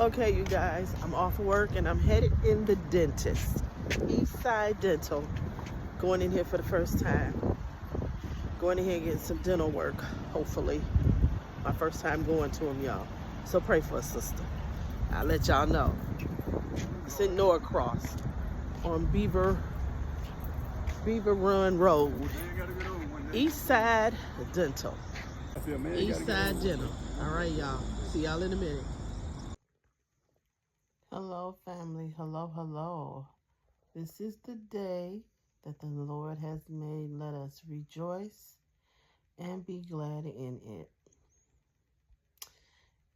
Okay, you guys, I'm off work and I'm headed in the dentist. Eastside Dental. Going in here for the first time. Going in here and getting some dental work, hopefully. My first time going to them, y'all. So pray for us, sister. I'll let y'all know. It's in Norcross on Beaver Run Road. Eastside Dental. Eastside Dental. All right, y'all. See y'all in a minute. Hello, family. Hello. This is the day that the Lord has made. Let us rejoice and be glad in it.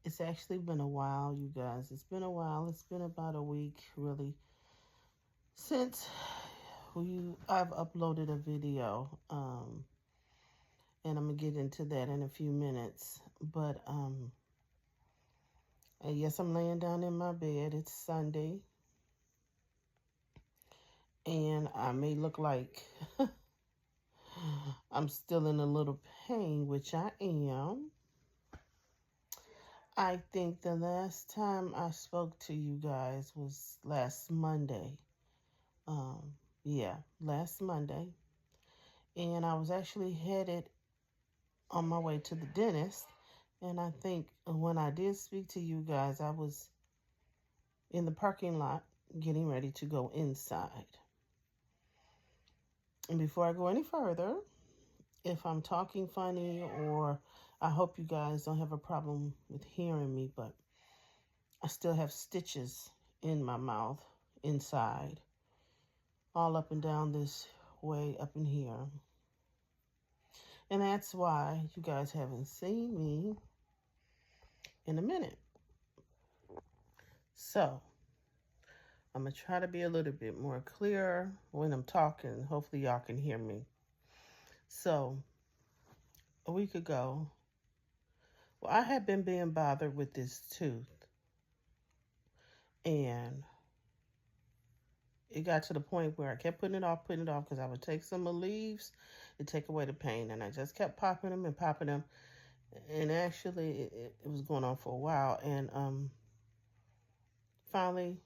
It's actually been a while, you guys. It's been a while. It's been about a week, really, since I've uploaded a video. And I'm gonna get into that in a few minutes. But yes, I'm laying down in my bed. It's Sunday, and I may look like I'm still in a little pain, which I am. I think the last time I spoke to you guys was last Monday. Last Monday. And I was actually headed on my way to the dentist. And I think when I did speak to you guys, I was in the parking lot getting ready to go inside. And before I go any further, if I'm talking funny, or I hope you guys don't have a problem with hearing me, but I still have stitches in my mouth inside, all up and down this way up in here. And that's why you guys haven't seen me in a minute. So I'm going to try to be a little bit more clear when I'm talking. Hopefully y'all can hear me. So a week ago, I had been being bothered with this tooth. And it got to the point where I kept putting it off because I would take some leaves to take away the pain. And I just kept popping them. And actually, it was going on for a while. And finally,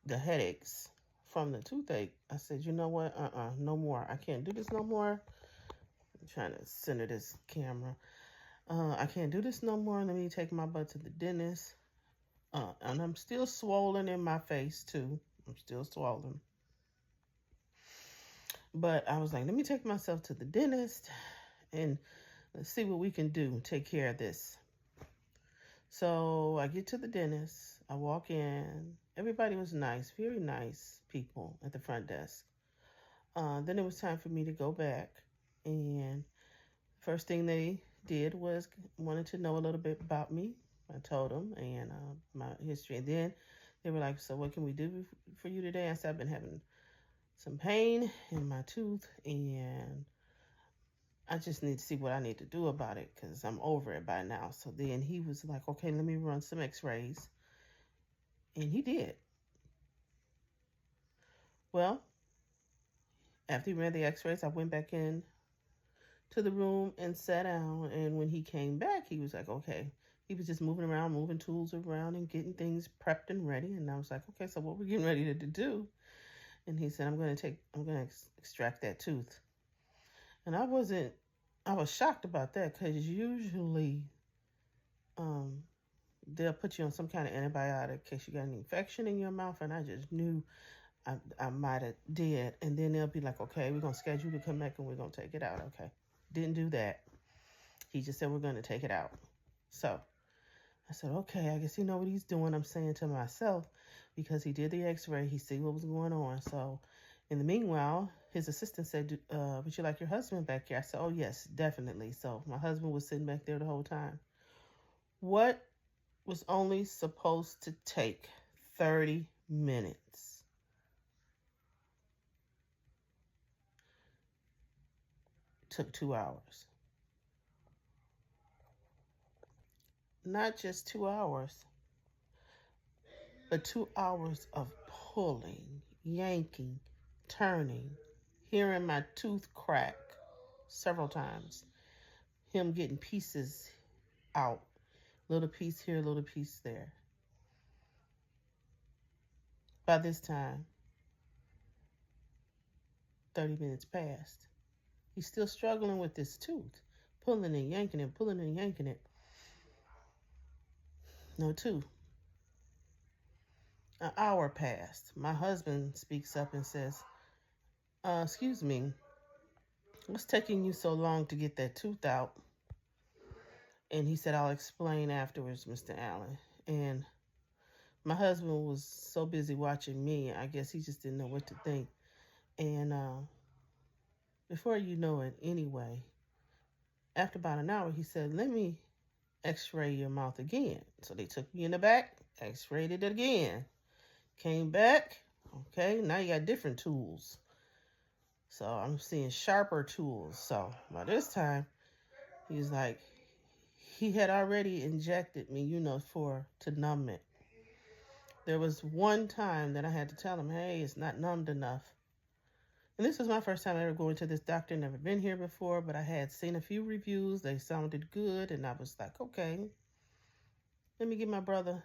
the headaches from the toothache, I said, you know what? No more. I can't do this no more. I'm trying to center this camera. I can't do this no more. Let me take my butt to the dentist. And I'm still swollen in my face, too. I'm still swollen. But I was like, let me take myself to the dentist and let's see what we can do. Take care of this. So I get to the dentist. I walk in. Everybody was nice, very nice people at the front desk. Then it was time for me to go back. And first thing they did was wanted to know a little bit about me. I told them and my history. And then they were like, so what can we do for you today? I said, I've been having some pain in my tooth and I just need to see what I need to do about it because I'm over it by now. So then he was like, okay, let me run some x-rays. And he did. Well, after he ran the x-rays, I went back in to the room and sat down. And when he came back, he was like, okay. He was just moving around, moving tools around and getting things prepped and ready. And I was like, okay, so what we're getting ready to do? And he said, I'm going to extract that tooth. And I was shocked about that because usually they'll put you on some kind of antibiotic in case you got an infection in your mouth. And I just knew I might have did. And then they'll be like, okay, we're going to schedule you to come back and we're going to take it out. Okay. Didn't do that. He just said, we're going to take it out. So I said, okay, I guess he know what he's doing. I'm saying to myself, because he did the x-ray, he see what was going on. So in the meanwhile, his assistant said, would you like your husband back here? I said, oh, yes, definitely. So my husband was sitting back there the whole time. What was only supposed to take 30 minutes took 2 hours. Not just 2 hours, but 2 hours of pulling, yanking, turning, hearing my tooth crack several times, him getting pieces out, little piece here, little piece there. By this time, 30 minutes passed. He's still struggling with this tooth, pulling and yanking it, pulling and yanking it. No tooth. An hour passed. My husband speaks up and says, excuse me, what's taking you so long to get that tooth out? And he said, I'll explain afterwards, Mr. Allen. And my husband was so busy watching me, I guess he just didn't know what to think. And before you know it, anyway, after about an hour, he said, let me x-ray your mouth again. So they took me in the back, x-rayed it again. Came back, okay, now you got different tools. So I'm seeing sharper tools. So by this time, he's like, he had already injected me, to numb it. There was one time that I had to tell him, hey, it's not numbed enough. And this was my first time ever going to this doctor. Never been here before, but I had seen a few reviews. They sounded good, and I was like, okay, let me give my brother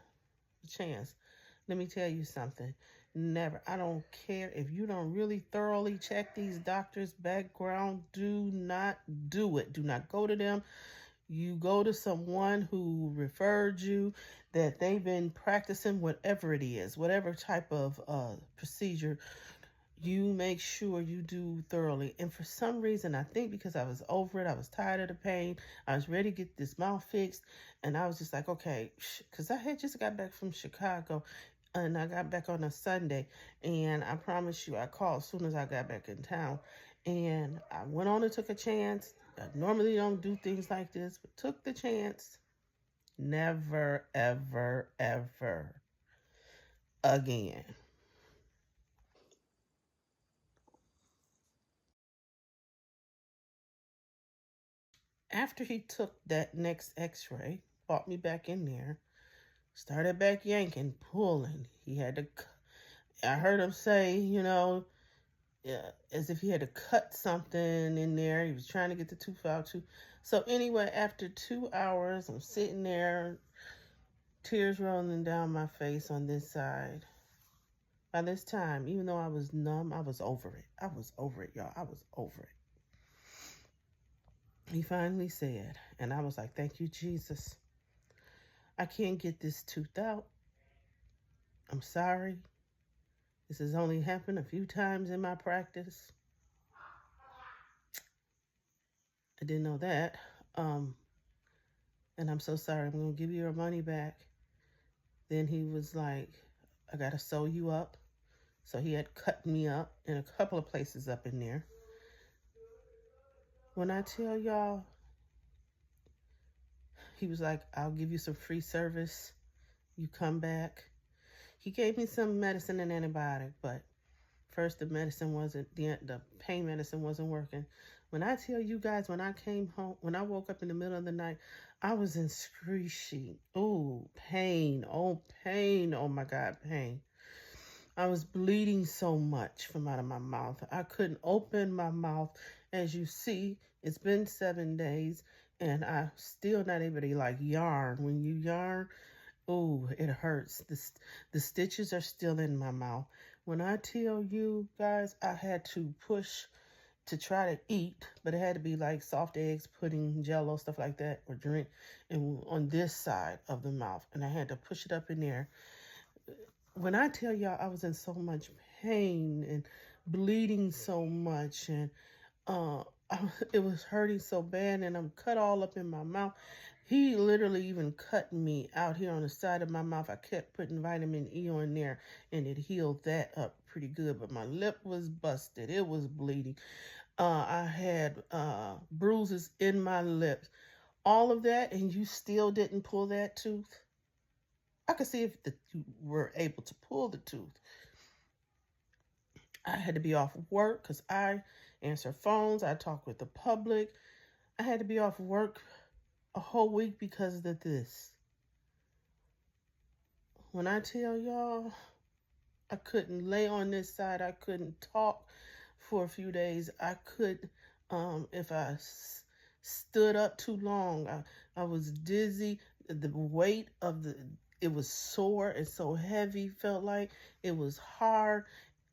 a chance. Let me tell you something. Never. I don't care if you don't really thoroughly check these doctors' background. Do not do it. Do not go to them. You go to someone who referred you, that they've been practicing whatever it is, whatever type of procedure. You make sure you do thoroughly. And for some reason, I think because I was over it, I was tired of the pain, I was ready to get this mouth fixed, and I was just like, okay, because I had just got back from Chicago, and I got back on a Sunday, and I promise you, I called as soon as I got back in town, and I went on and took a chance. I normally don't do things like this, but took the chance. Never, ever, ever again. After he took that next x-ray, brought me back in there, started back yanking, pulling. He had to, I heard him say, as if he had to cut something in there. He was trying to get the tooth out too. So anyway, after 2 hours, I'm sitting there, tears rolling down my face on this side. By this time, even though I was numb, I was over it. I was over it, y'all. I was over it. He finally said, and I was like, thank you, Jesus. I can't get this tooth out. I'm sorry. This has only happened a few times in my practice. I didn't know that. And I'm so sorry. I'm going to give you your money back. Then he was like, I got to sew you up. So he had cut me up in a couple of places up in there. When I tell y'all, he was like, I'll give you some free service. You come back. He gave me some medicine and antibiotic, but first the medicine wasn't, the pain medicine wasn't working. When I tell you guys, when I came home, when I woke up in the middle of the night, I was in excruciating. Pain. Oh, pain. Oh my God, pain. I was bleeding so much from out of my mouth. I couldn't open my mouth. As you see, it's been 7 days, and I'm still not able to yarn. When you yarn, it hurts. The stitches are still in my mouth. When I tell you guys, I had to push to try to eat, but it had to be like soft eggs, pudding, jello, stuff like that, or drink, and on this side of the mouth, and I had to push it up in there. When I tell y'all I was in so much pain and bleeding so much, and it was hurting so bad, and I'm cut all up in my mouth. He literally even cut me out here on the side of my mouth. I kept putting vitamin E on there, and it healed that up pretty good, but my lip was busted. It was bleeding. I had bruises in my lips. All of that, and you still didn't pull that tooth? I could see if you were able to pull the tooth. I had to be off work because I answer phones. I talk with the public. I had to be off work a whole week because of this. When I tell y'all, I couldn't lay on this side. I couldn't talk for a few days. I could, if I stood up too long, I was dizzy. The weight of It was sore and so heavy, felt like it was hard.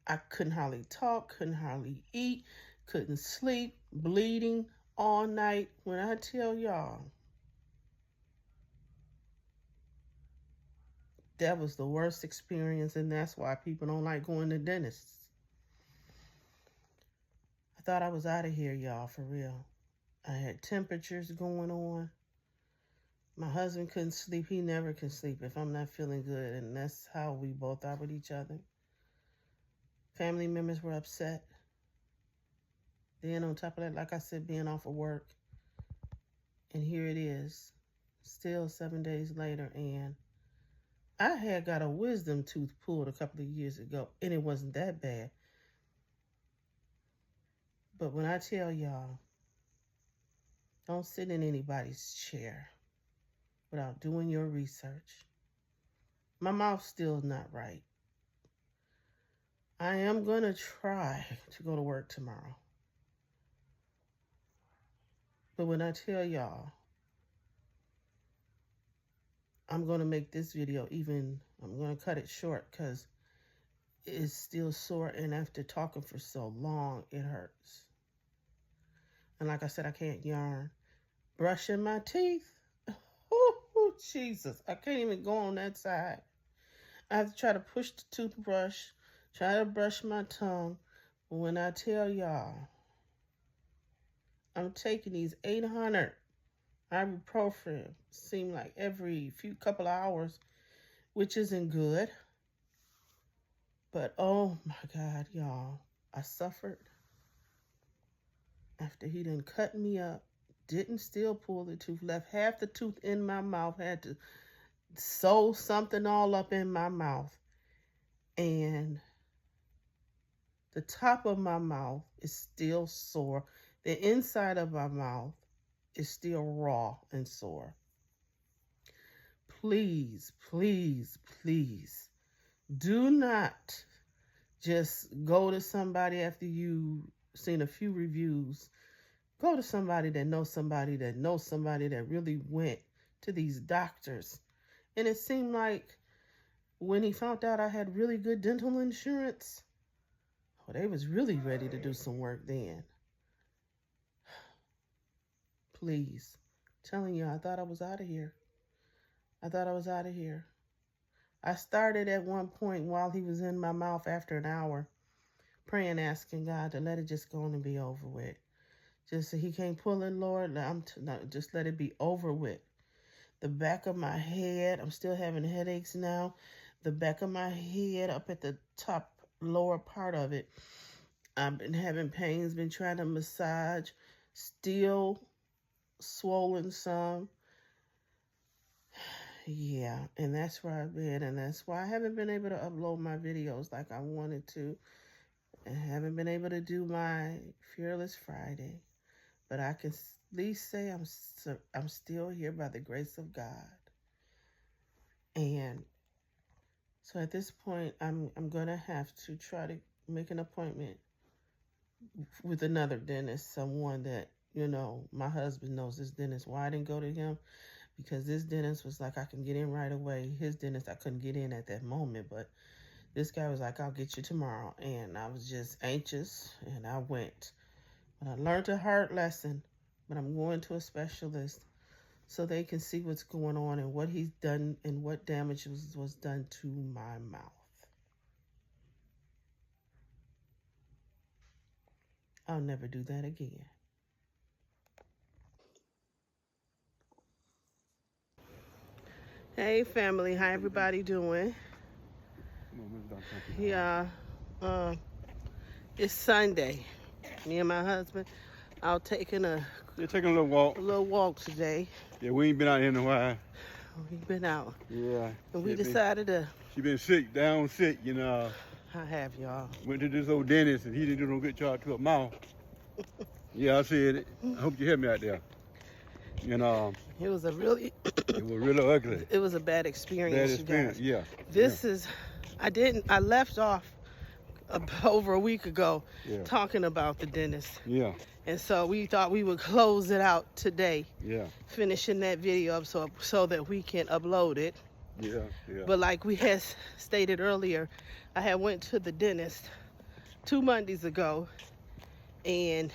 I couldn't hardly talk, couldn't hardly eat, couldn't sleep, bleeding all night. When I tell y'all, that was the worst experience, and that's why people don't like going to dentists. I thought I was out of here, y'all, for real. I had temperatures going on. My husband couldn't sleep. He never can sleep if I'm not feeling good, and that's how we both are with each other. Family members were upset. Then on top of that, like I said, being off of work. And here it is, still 7 days later, and I had got a wisdom tooth pulled a couple of years ago, and it wasn't that bad. But when I tell y'all, don't sit in anybody's chair without doing your research. My mouth's still not right. I am going to try to go to work tomorrow. But when I tell y'all, I'm going to make this video I'm going to cut it short because it's still sore, and after talking for so long, it hurts. And like I said, I can't yarn. Brushing my teeth. Oh, Jesus. I can't even go on that side. I have to try to push the toothbrush, try to brush my tongue. But when I tell y'all, I'm taking these 800 ibuprofen, seem like every couple of hours, which isn't good. But oh my God, y'all, I suffered after he done cut me up, didn't still pull the tooth, left half the tooth in my mouth, had to sew something all up in my mouth. And the top of my mouth is still sore. The inside of my mouth is still raw and sore. Please, please, please, do not just go to somebody after you've seen a few reviews. Go to somebody that knows somebody that knows somebody that really went to these doctors. And it seemed like when he found out I had really good dental insurance, well, they was really ready to do some work then. Please, I'm telling you, I thought I was out of here. I thought I was out of here. I started at one point while he was in my mouth after an hour, praying, asking God to let it just go on and be over with. Just so he can't pull it, Lord, just let it be over with. The back of my head, I'm still having headaches now. The back of my head up at the top lower part of it, I've been having pains, been trying to massage, still swollen some. Yeah, and that's where I've been, and that's why I haven't been able to upload my videos like I wanted to. I haven't been able to do my Fearless Friday, but I can at least say I'm still here by the grace of God. And so at this point, I'm gonna have to try to make an appointment with another dentist, someone that, you know, my husband knows this dentist. Why I didn't go to him? Because this dentist was like, I can get in right away. His dentist, I couldn't get in at that moment, but this guy was like, I'll get you tomorrow. And I was just anxious, and I went. But I learned a hard lesson, but I'm going to a specialist so they can see what's going on and what he's done and what damage was done to my mouth. I'll never do that again. Hey family, how everybody doing? Yeah, it's Sunday. Me and my husband out taking a little walk. A little walk today. Yeah, we ain't been out here in a while. We've been out. Yeah. And we decided to. She been sick, down sick, you know. I have, y'all. Went to this old dentist and he didn't do no good job to her mouth. Yeah, I said it. I hope you hear me out there. You know. It was a really. It was really ugly. It was a bad experience. Bad experience, you guys. Yeah. I left off over a week ago talking about the dentist. Yeah. And so we thought we would close it out today. Yeah. Finishing that video up so that we can upload it. Yeah, yeah. But like we had stated earlier, I had went to the dentist 2 Mondays ago, and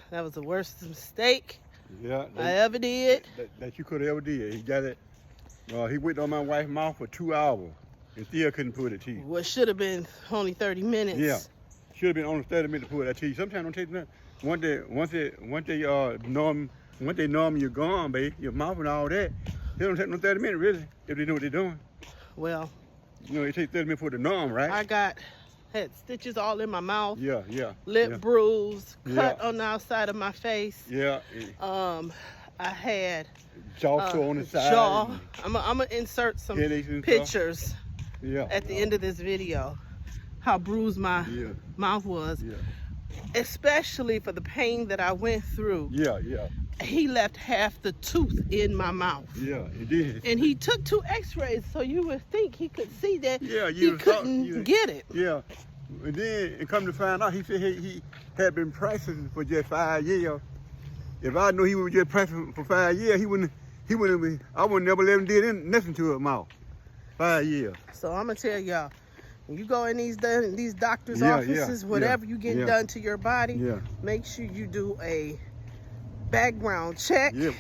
that was the worst mistake Yeah, I ever did. that you could have ever did. He got it. He went on my wife's mouth for 2 hours and still couldn't pull the teeth. What should have been only 30 minutes. Yeah, should have been only 30 minutes to pull that teeth. Sometimes don't take nothing. Once they numb your gum, baby, your mouth and all that, they don't take no 30 minutes really if they know what they're doing. Well, You know, it takes 30 minutes for the numb, right? I had stitches all in my mouth, Yeah. lip bruise, cut Yeah. on the outside of my face. Yeah. I had Jaw sore on the side. jaw. I'm gonna insert some Headaches and stuff. pictures Yeah. at the end of this video, how bruised my Yeah. mouth was, Yeah. especially for the pain that I went through. Yeah. He left half the tooth in my mouth. Yeah, it did. And he took 2 x-rays, so you would think he could see that Yeah, he you couldn't get it. Yeah. And then, and come to find out, he said he had been practicing for just 5 years. If I knew he was just practicing for 5 years, I wouldn't never let him do nothing to his mouth. 5 years. So I'm gonna tell y'all, when you go in these doctors' Yeah, offices, whatever you get yeah. done to your body, Yeah. make sure you do a background check. Yeah.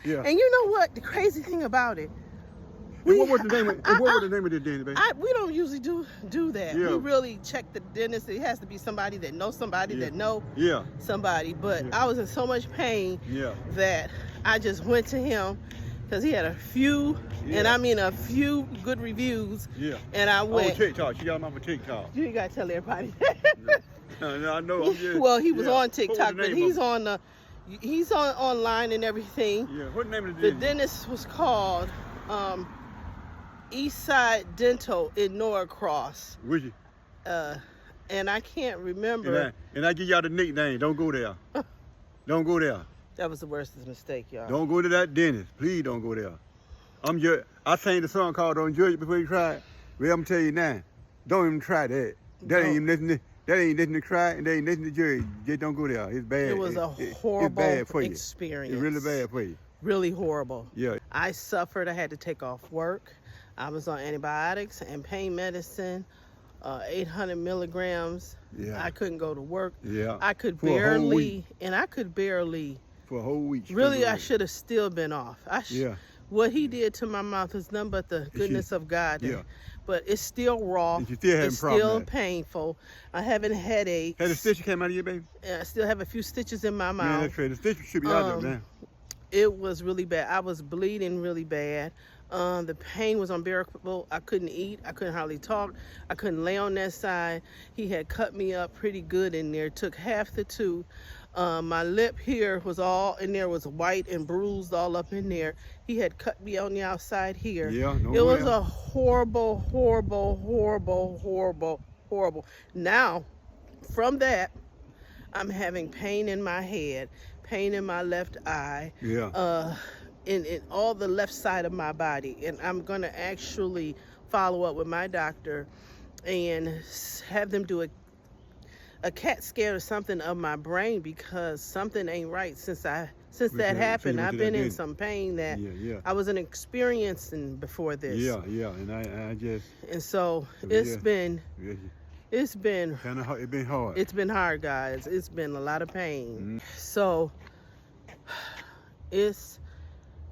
And you know what? The crazy thing about it, And what was the name of the dentist, baby? we don't usually do that. Yeah. We really check the dentist. It has to be somebody that knows somebody that know Yeah. somebody. But Yeah. I was in so much pain Yeah. that I just went to him because he had a few, and I mean a few good reviews. Yeah. And I On went. TikTok. She got him off of TikTok. You ain't gotta tell everybody. I know. I'm just, Well, he was on What was TikTok, the but name he's of on online and everything. Yeah. What name of The the dentist was called Eastside Dental in Norcross. Which? And I can't remember. And I give y'all the nickname. Don't go there. Don't go there. That was the worst mistake, y'all. Don't go to that dentist. Please don't go there. I sang the song called "Don't Judge It Before You Try It." Well, I'm telling you now, don't even try that. That ain't nothing. That ain't nothing to try, and that ain't nothing to judge. Just don't go there. It's bad. It was a horrible it's bad for you. experience. It's really bad for you. Really horrible. Yeah. I suffered. I had to take off work. I was on antibiotics and pain medicine, 800 milligrams. Yeah. I couldn't go to work. Yeah. I could For a whole barely, week. and I could barely. For a whole week. Really, I should have still been off. Yeah. What he did to my mouth is nothing but the goodness of God. Yeah. But it's still raw. And you still having it's problems still with it. painful. I having headaches. Had a stitch came out of you, baby? And I still have a few stitches in my mouth. Man, that's right. The stitch should be out of there now. It was really bad. I was bleeding really bad. The pain was unbearable. I couldn't eat. I couldn't hardly talk. I couldn't lay on that side. He had cut me up pretty good in there. Took half the tooth. My lip here was all in there, was white and bruised all up in there. He had cut me on the outside here. Yeah, no It was way. a horrible. Now, from that, I'm having pain in my head, pain in my left eye. Yeah. In all the left side of my body, and I'm gonna actually follow up with my doctor and have them do a CAT scan or something of my brain, because something ain't right since that happened. I've been in some pain that I wasn't experiencing before this. Yeah, and I just. And so it's been Kind of hard. It's been hard. It's been hard, guys. It's been a lot of pain. So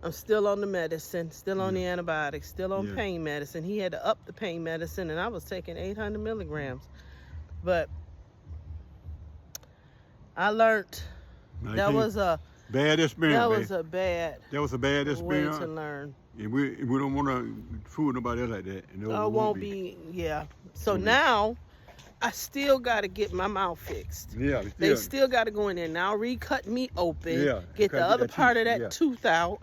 I'm still on the medicine, still on the antibiotics, still on pain medicine. He had to up the pain medicine, and I was taking 800 milligrams. But I learned that was a bad experience. That was a bad way experience. to learn. And we don't want to fool nobody else like that. And I won't be. So now I still got to get my mouth fixed. Yeah. They still got to go in there now, recut me open, Yeah, get the other part of that yeah. tooth out.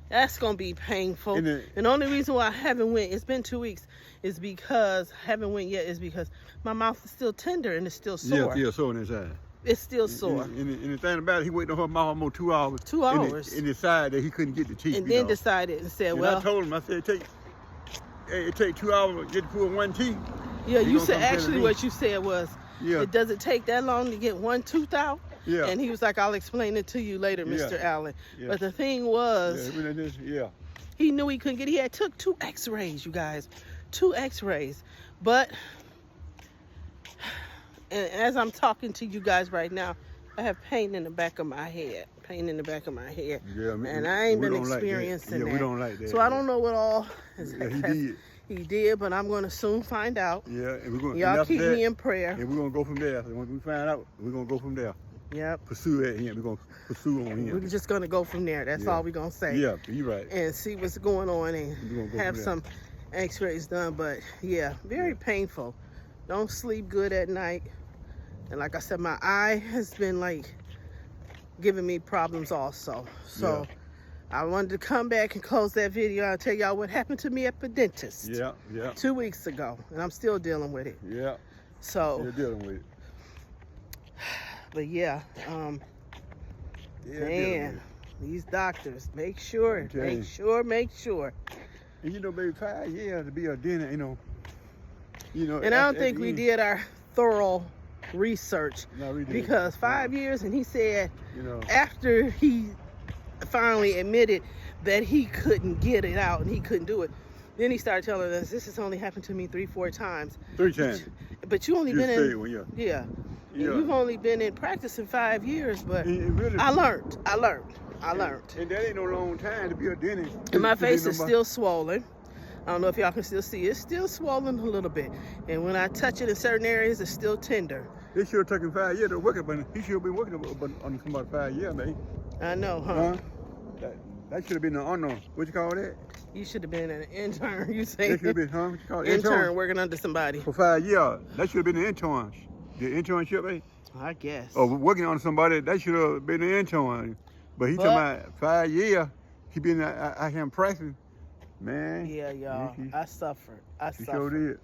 That's gonna be painful. And the only reason why I haven't went, it's been 2 weeks, is because I haven't went yet, is because my mouth is still tender and it's still sore. Yeah, sore on inside. It's still sore. And the thing about it, he waited on her mouth almost 2 hours. 2 hours. And decided that he couldn't get the teeth. And then decided and said, and well, I told him, I said, it take 2 hours to get to pull one teeth. Yeah, You you gonna said, come actually to what you said was, it doesn't take that long to get one tooth out. Yeah. And he was like, I'll explain it to you later, Mr. Allen. Yeah. But the thing was, He knew he couldn't get. He had took 2 X-rays, you guys, 2 X-rays. But and as I'm talking to you guys right now, I have pain in the back of my head. Pain in the back of my head. Yeah, and I ain't we been don't like that. experiencing that. Yeah, we don't like that. So I don't know what all Yeah, he did. he did, but I'm going to soon find out. Yeah, and we're going. Y'all keep me in prayer. And we're gonna go from there. So when we find out, we're gonna go from there. Yep. Pursue at him. We're gonna pursue on him. We're just going to go from there. That's Yeah. all we're going to say. Yeah, you're right. And see what's going on We're gonna and go have from some X-rays done. But yeah, very painful. Don't sleep good at night. And like I said, my eye has been like giving me problems also. So I wanted to come back and close that video. I'll tell y'all what happened to me at the dentist. Yeah, yeah. 2 weeks ago, and I'm still dealing with it. Yeah. So, You're dealing with it. but yeah, Yeah, man, these doctors, make sure. And you know, baby, 5 years to be a dentist, you know. And I don't think we did our thorough research, No, we didn't. because 5 years, and he said You know. after he finally admitted that he couldn't get it out and he couldn't do it, then he started telling us, this has only happened to me 3-4 times. 3 times. But you only You been stayed in, when you. yeah. Yeah. And you've only been in practice in 5 years, but And really, I learned. And that ain't no long time to be a dentist. And my To be face is nobody- still swollen. I don't know if y'all can still see it. It's still swollen a little bit. And when I touch it in certain areas, it's still tender. They should have taken 5 years to work it, but he should have been working on somebody 5 years, man. I know, huh? Huh? That should have been an unknown. What you call that? You should have been an intern. You say That should have been, huh? What you call it? intern working under somebody. For 5 years. That should have been an intern. The internship, eh? I guess. Or working on somebody, that should have been an intern. But he But- talking about 5 years. He been out here practicing. Man. Yeah, y'all. He I suffered. I sure suffered. did.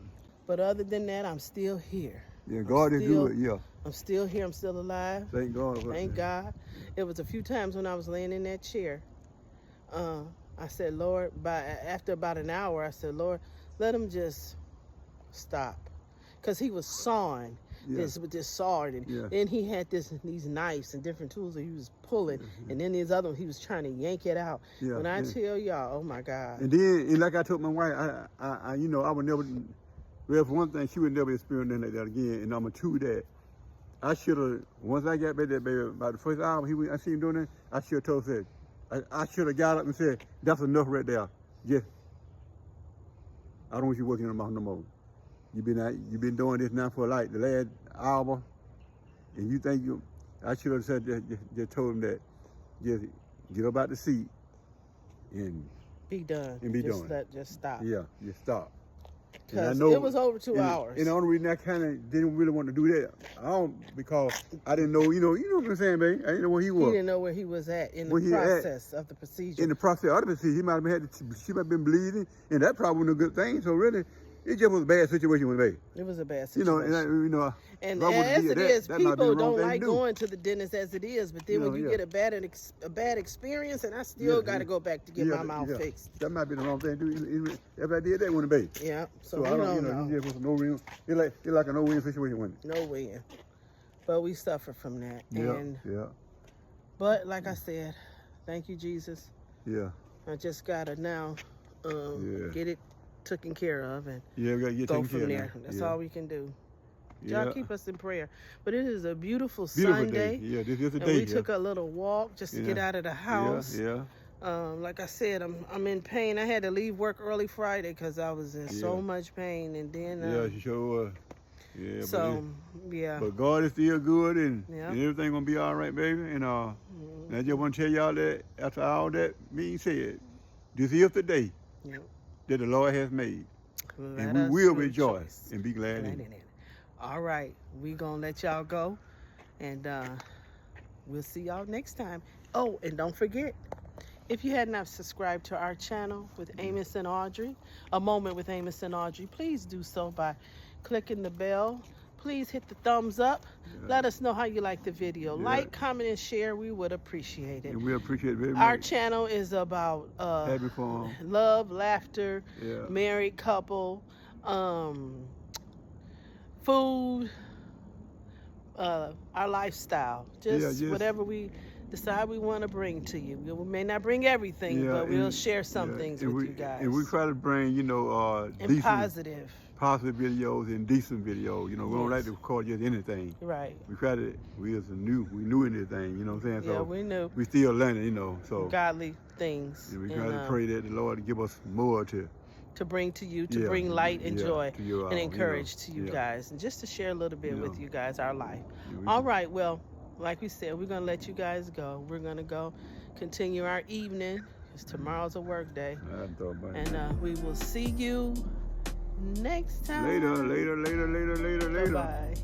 But other than that, I'm still here. Yeah, God is still- good, yeah. I'm still here. I'm still alive. Thank God. Thank God. It was a few times when I was laying in that chair. I said, Lord, after about an hour, I said, Lord, let him just stop. Because he was sawing with this sword. And then he had these knives and different tools that he was pulling. And then these other ones, he was trying to yank it out. Yeah, When I tell y'all, oh my God. And then, and like I told my wife, I you know, I would never, well, for one thing, she would never experience nothing like that again. And number two, that I should have, once I got back there, baby, about the first hour I seen him doing that, I should have told her, I should have got up and said, that's enough right there. Just, I don't want you working in the mouth no more. You've been doing this now for like the last hour, and you think I should have said, just told him that, just get up out the seat and Be done. And be done. Just stop. yeah, just stop. Because it was over 2 hours. And the only reason I kind of didn't really want to do that, because I didn't know, you know what I'm saying, baby? I didn't know where he He was. didn't know where he was at in the Where he at. process of the procedure. In the process of the procedure, he might have she might have been bleeding, and that probably wasn't a good thing. So really, it just was a bad situation with me. It was a bad You situation. know, And if I would've as did it that, is, that might have been people the wrong don't thing to like do. going to the dentist as it is. But then when you get a bad experience, and I still got to go back to get my mouth fixed. That might be the wrong thing to do. If I did that, it wouldn't be. Yeah. So So, we I don't don't, know. you just was no win. It's like a no win situation, wasn't it? No win. But we suffer from that. And Yeah. but like I said, thank you, Jesus. Yeah. I just gotta now get it taken care of and Yeah, we gotta get go taken care from of there. now. That's Yeah. all we can do. Yeah. Y'all keep us in prayer. But it is a beautiful Beautiful Sunday. day. Yeah, this is a And day. we took a little walk just to get out of the house. Yeah. Like I said, I'm in pain. I had to leave work early Friday because I was in so much pain. And then Yeah, she sure was. Yeah. so But God is still good, and, Yeah. and everything gonna be all right, baby. And I just want to tell y'all that after all that being said, this is the day Yeah. that the Lord has made, Let and us we will rejoice rejoice. and be glad in Glad it. in it. All right, we gonna let y'all go, and we'll see y'all next time. Oh, and don't forget, if you had not subscribed to our channel with Amos and Audrey, A Moment with Amos and Audrey, please do so by clicking the bell. Please hit the thumbs up. Let us know how you like the video. Yeah. Like, comment, and share. We would appreciate it. And we appreciate it very Our much. channel is about Happy fun. love, laughter, Yeah. married couple, food, our lifestyle, just Yeah, whatever we decide we want to bring to you. We may not bring everything, but we'll share some things with you guys. And we try to bring, and decent, positive videos and decent videos. We don't like to record just anything. Right. We try to, we knew anything, you know what I'm saying? Yeah, so we knew. We still learning, so. Godly things. And we try to pray that the Lord give us more to bring to you, to bring light and joy and encourage to you yeah. guys, and just to share a little bit with you guys our life. All right, well, like we said, we're going to let you guys go. We're going to go continue our evening, because tomorrow's a work day. And we will see you next time. Later. Bye-bye.